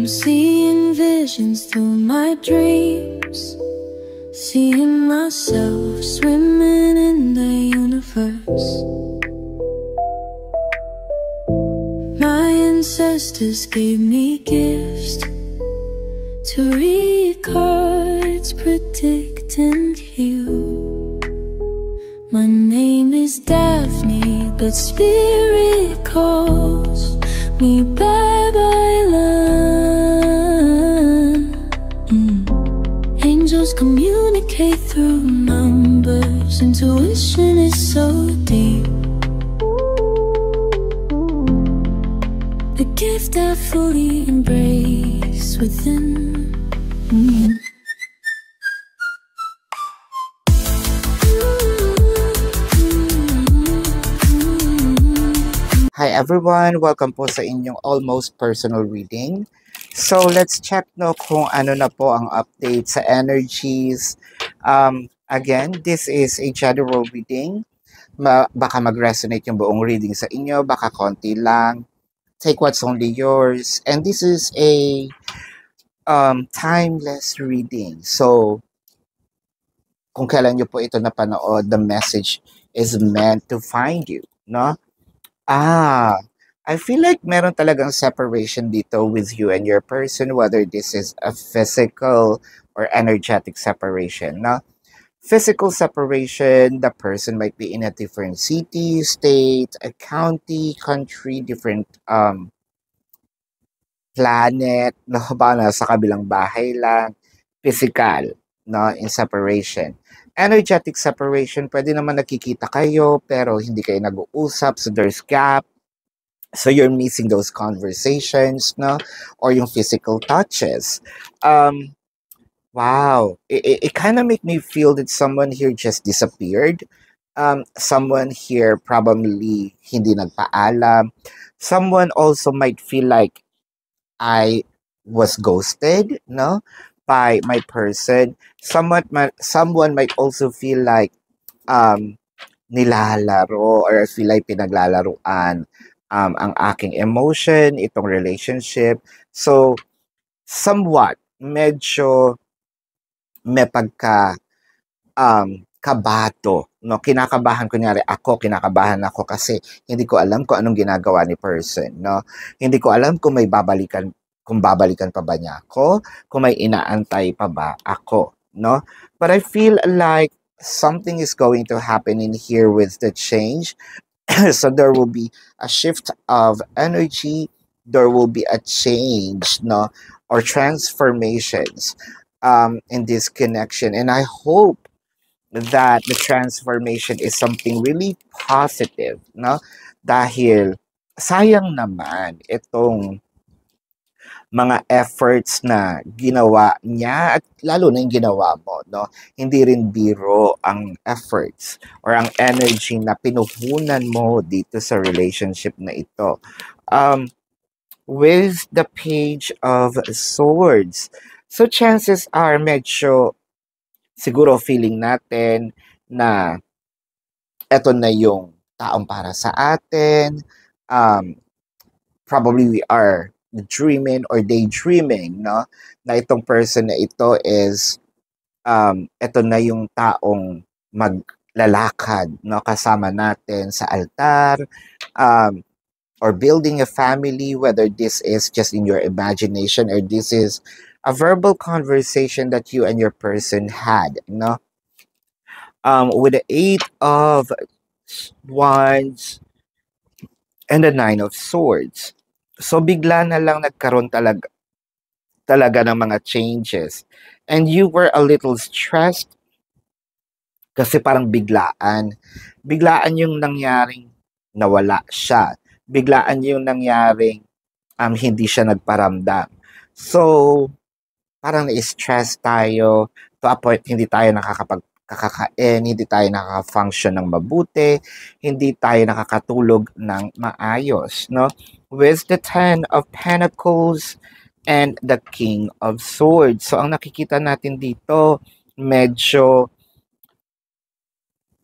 I'm seeing visions through my dreams, seeing myself swimming in the universe. My ancestors gave me gifts to read cards, predict and heal. My name is Daphne, but spirit calls me bye-bye love. Angels communicate through numbers. Intuition is so deep. The gift I fully embrace within. Hi everyone! Welcome po sa inyong almost personal reading. So let's check no kung ano na po ang update sa energies. Again, this is a general reading. Baka mag-resonate yung buong reading sa inyo, baka konti lang. Take what's only yours. And this is a timeless reading. So kung kailan nyo po ito napanood, the message is meant to find you, no? I feel like meron talagang separation dito with you and your person, whether this is a physical or energetic separation, no? Physical separation, the person might be in a different city, state, a county, country, different planet, no? Ba sa kabilang bahay lang. Physical, no? In separation. Energetic separation, pwede naman nakikita kayo pero hindi kayo nag-uusap, so there's gap. So you're missing those conversations, no? Or yung physical touches. Wow, it kind of make me feel that someone here just disappeared. Someone here probably hindi nagpaalam. Someone also might feel like I was ghosted, no? By my person. Someone might also feel like nilalaro or feel like pinaglalaruan ang aking emotion, itong relationship. So, somewhat, medyo may pagka kabato, no? Kinakabahan ako kasi hindi ko alam kung anong ginagawa ni person, no? Hindi ko alam kung babalikan pa ba niya ako, kung may inaantay pa ba ako, no? But I feel like something is going to happen in here with the change. So there will be a shift of energy, there will be a change, no? Or transformations in this connection. And I hope that the transformation is something really positive, no? Dahil sayang naman itong mga efforts na ginawa niya at lalo na yung ginawa mo, no? Hindi rin biro ang efforts or ang energy na pinuhunan mo dito sa relationship na ito. With the Page of Swords, so chances are medyo siguro feeling natin na eto na yung taong para sa atin. Probably we are dreaming or daydreaming, no? Na itong person na ito is ito na yung taong maglalakad, no? Kasama natin sa altar, or building a family, whether this is just in your imagination or this is a verbal conversation that you and your person had, no? With the 8 of Wands and the 9 of Swords. So bigla na lang nagkaroon talaga ng mga changes. And you were a little stressed kasi parang biglaan. Biglaan yung nangyaring nawala siya. Biglaan yung nangyaring hindi siya nagparamdam. So parang na-stress tayo to a point hindi tayo nakakain, hindi tayo nakaka-function ng mabuti, hindi tayo nakakatulog ng maayos, no? With the 10 of Pentacles and the King of Swords. So ang nakikita natin dito, medyo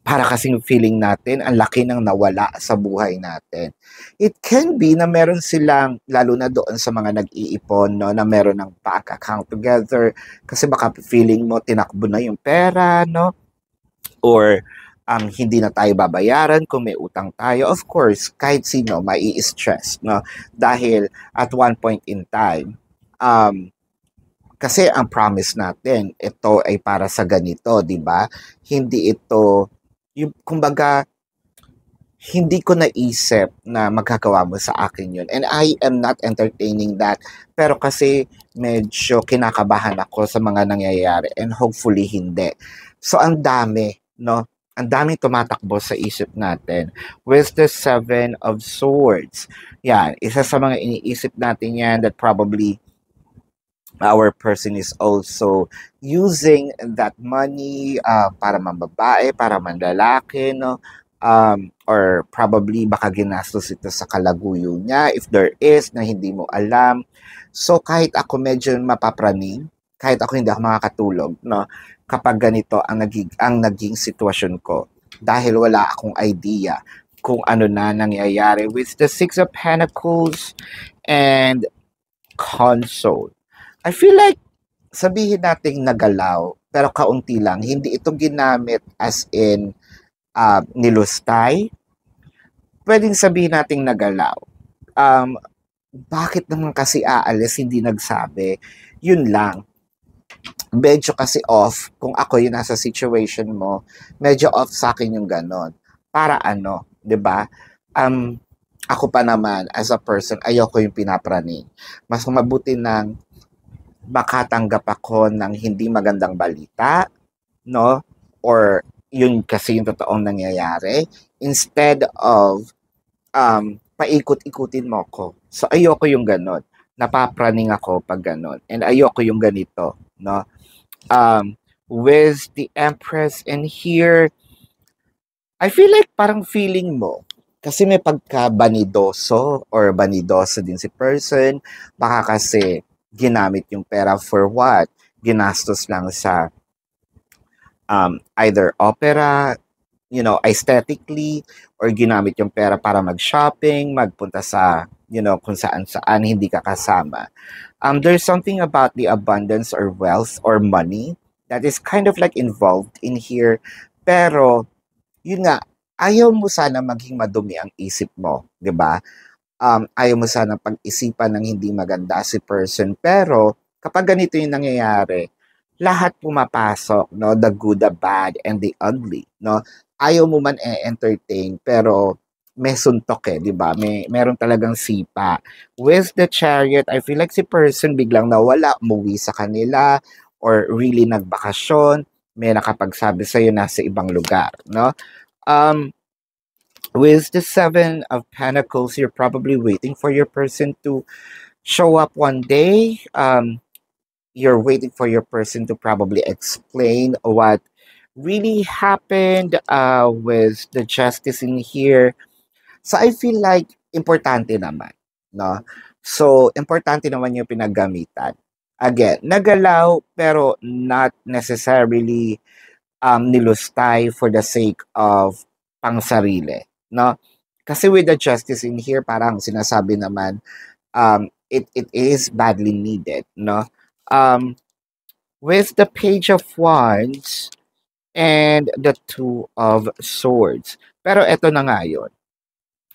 para kasing feeling natin ang laki ng nawala sa buhay natin. It can be na meron silang, lalo na doon sa mga nag-iipon, no, na meron ng bank account together, kasi baka feeling mo tinakbo na yung pera, no, or hindi na tayo babayaran kung may utang tayo. Of course, kahit sino mai-stress, no, dahil at one point in time, kasi ang promise natin, ito ay para sa ganito, di ba? Hindi ito, yung, kumbaga, hindi ko naisip na magagawa mo sa akin yun. And I am not entertaining that. Pero kasi medyo kinakabahan ako sa mga nangyayari and hopefully hindi. So ang dami, no? Ang daming tumatakbo sa isip natin. With the Seven of Swords. Yan, isa sa mga iniisip natin yan that probably our person is also using that money para mambabae, para manlalaki, no? Or probably baka ginastos ito sa kalaguyo niya if there is na hindi mo alam. So kahit ako medyo mapapraning, kahit ako hindi ako makakatulog, no? Kapag ganito ang naging sitwasyon ko dahil wala akong idea kung ano na nangyayari with the Six of Pentacles and Console. I feel like sabihin nating nagalaw pero kaunti lang. Hindi ito ginamit as in nilustay. Pwedeng sabihin nating nagalaw. Bakit naman kasi aalis, hindi nagsabi? Yun lang. Medyo kasi off. Kung ako yung nasa situation mo, medyo off sa akin yung ganon. Para ano, 'di ba? Ako pa naman, as a person, ayoko yung pinapraning. Mas mabuti nang makatanggap ako ng hindi magandang balita, no? Or yun kasi yung totoong nangyayari, instead of paikot-ikutin mo ko. So ayoko yung ganon. Napapraning ako pag ganon. And ayoko yung ganito, no? With the Empress in here, I feel like parang feeling mo, kasi may pagka-banidoso or banidoso din si person, baka kasi ginamit yung pera for what? Ginastos lang sa either opera, you know, aesthetically, or ginamit yung pera para mag-shopping, magpunta sa, you know, kung saan-saan, hindi ka kasama. There's something about the abundance or wealth or money that is kind of like involved in here. Pero, yun nga, ayaw mo sana maging madumi ang isip mo, di ba? Ayaw mo sana pag-isipan ng hindi maganda si person. Pero, kapag ganito yung nangyayari, lahat pumapasok, no? The good, the bad, and the ugly, no? Ayaw mo man entertain, pero may suntok di ba? Meron talagang sipa. With the Chariot, I feel like si person biglang nawala, umuwi sa kanila, or really nagbakasyon, may nakapagsabi sa'yo nasa ibang lugar, no? With the Seven of Pentacles, you're probably waiting for your person to show up one day. You're waiting for your person to probably explain what really happened with the justice in here. So I feel like importante naman, no? So importante naman yung pinaggamitan. Again, nagalaw pero not necessarily nilustay for the sake of pangsarili, no? Kasi with the justice in here, parang sinasabi naman, it is badly needed, no? With the Page of Wands and the Two of Swords. Pero eto na nga yun.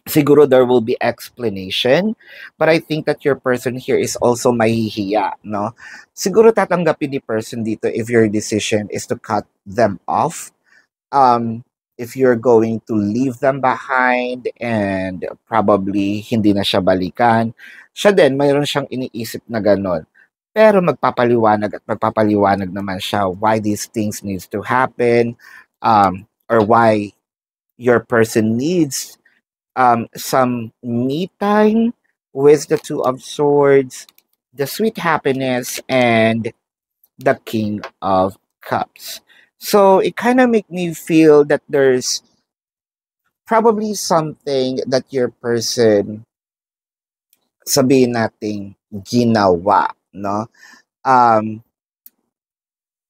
Siguro there will be explanation, but I think that your person here is also mahihiya, no? Siguro tatanggapin ni person dito if your decision is to cut them off. If you're going to leave them behind and probably hindi na siya balikan, siya din, mayroon siyang iniisip na ganon. Pero magpapaliwanag at magpapaliwanag naman siya why these things needs to happen, or why your person needs some me time with the Two of Swords, the Sweet Happiness, and the King of Cups. So it kind of make me feel that there's probably something that your person, sabihin nating ginawa, no?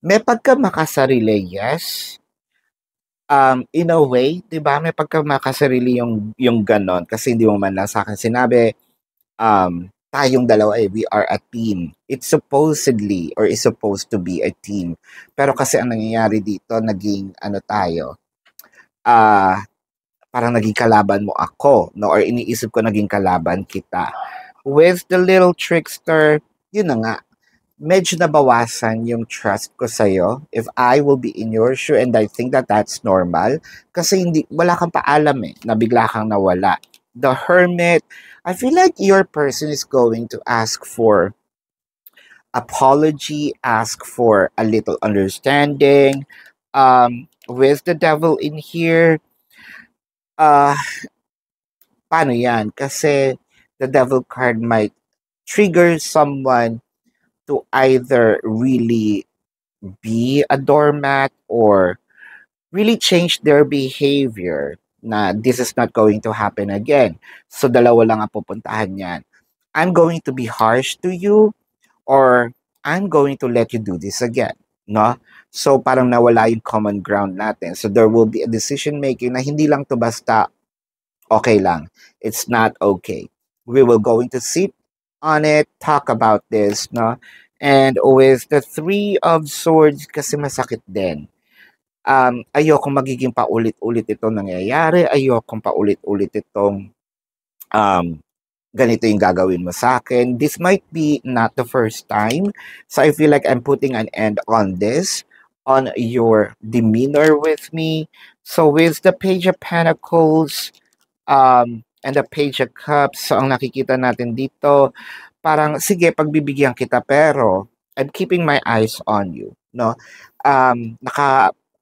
May pagka makasarili, yes. In a way, 'di ba, may pagkamakasarili yung gano'n kasi hindi mo man lang sa'kin sinabi, tayong dalawa, we are a team. It's supposedly or is supposed to be a team. Pero kasi ang nangyayari dito naging ano tayo, ah, parang naging kalaban mo ako 'no, or iniisip ko naging kalaban kita. With the little trickster, yun na nga, medyo nabawasan yung trust ko sa'yo if I will be in your shoe, and I think that that's normal kasi wala kang paalam na bigla kang nawala. The Hermit, I feel like your person is going to ask for apology, ask for a little understanding. With the Devil in here, uh, paano yan? Kasi the Devil card might trigger someone to either really be a doormat or really change their behavior na this is not going to happen again. So dalawa lang ang pupuntahan yan. I'm going to be harsh to you or I'm going to let you do this again. No? So parang nawala yung common ground natin. So there will be a decision making na hindi lang to basta okay lang. It's not okay. We will going to sit on it, talk about this, no? And with the Three of Swords, kasi masakit din. Ayokong magiging paulit-ulit itong nangyayari. Ayokong paulit-ulit itong ganito yung gagawin mo sa akin. This might be not the first time. So I feel like I'm putting an end on this, on your demeanor with me. So with the Page of Pentacles, and the Page of Cups, so ang nakikita natin dito, parang sige, pagbibigyan kita pero I'm keeping my eyes on you, no?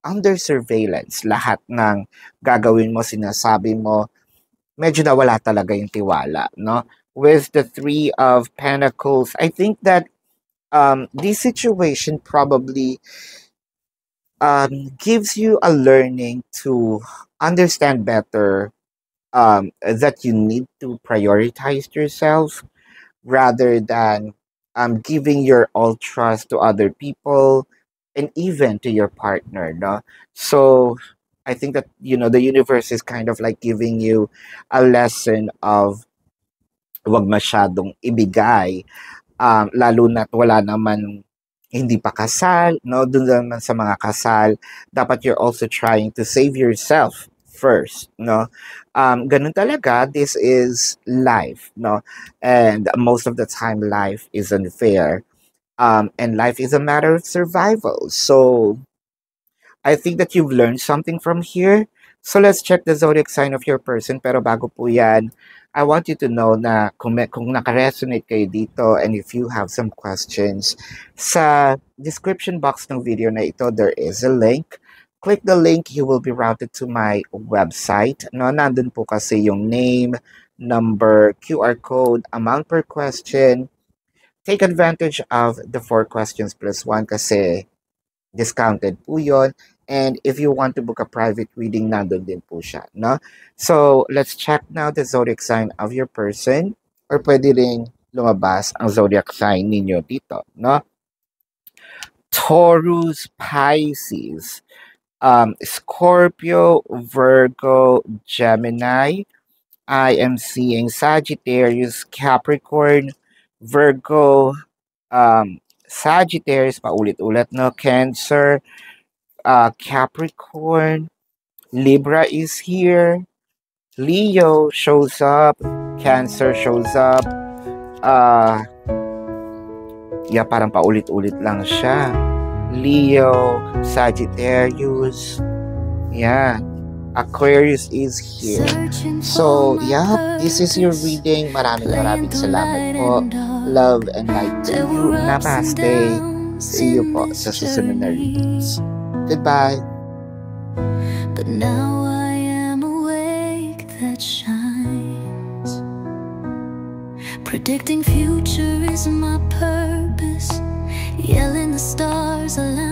Under surveillance lahat ng gagawin mo, sinasabi mo, medyo nawala talaga yung tiwala, no? With the Three of Pentacles, I think that this situation probably gives you a learning to understand better that you need to prioritize yourself rather than giving your all trust to other people and even to your partner, no? So I think that the universe is kind of like giving you a lesson of wag masyadong ibigay, lalo na't wala naman, hindi pa kasal, no? Doon naman sa mga kasal, dapat you're also trying to save yourself first, no? Ganun talaga, this is life, no? And most of the time, life is unfair. And life is a matter of survival. So I think that you've learned something from here. So let's check the zodiac sign of your person. Pero bago po yan, I want you to know na kung naka-resonate kayo dito and if you have some questions, sa description box ng video na ito, there is a link. Click the link, you will be routed to my website. No, nandun po kasi yung name, number, QR code, amount per question. Take advantage of the 4 questions plus 1 kasi discounted po yun. And if you want to book a private reading, nandun din po siya, no? So, let's check now the zodiac sign of your person, or pwede rin lumabas ang zodiac sign ninyo dito, no? Taurus, Pisces, Scorpio, Virgo, Gemini. I am seeing Sagittarius, Capricorn, Virgo, Sagittarius, paulit-ulit, no? Cancer, Capricorn, Libra is here, Leo shows up, Cancer shows up, parang paulit-ulit lang siya. Leo, Sagittarius, Aquarius is here. So, this is your reading. Maraming salamat po. Love and light to you. Namaste. See you po sa susunod na readings. Goodbye. But now I am awake that shines. Predicting future is my purpose. Yelling the stars align.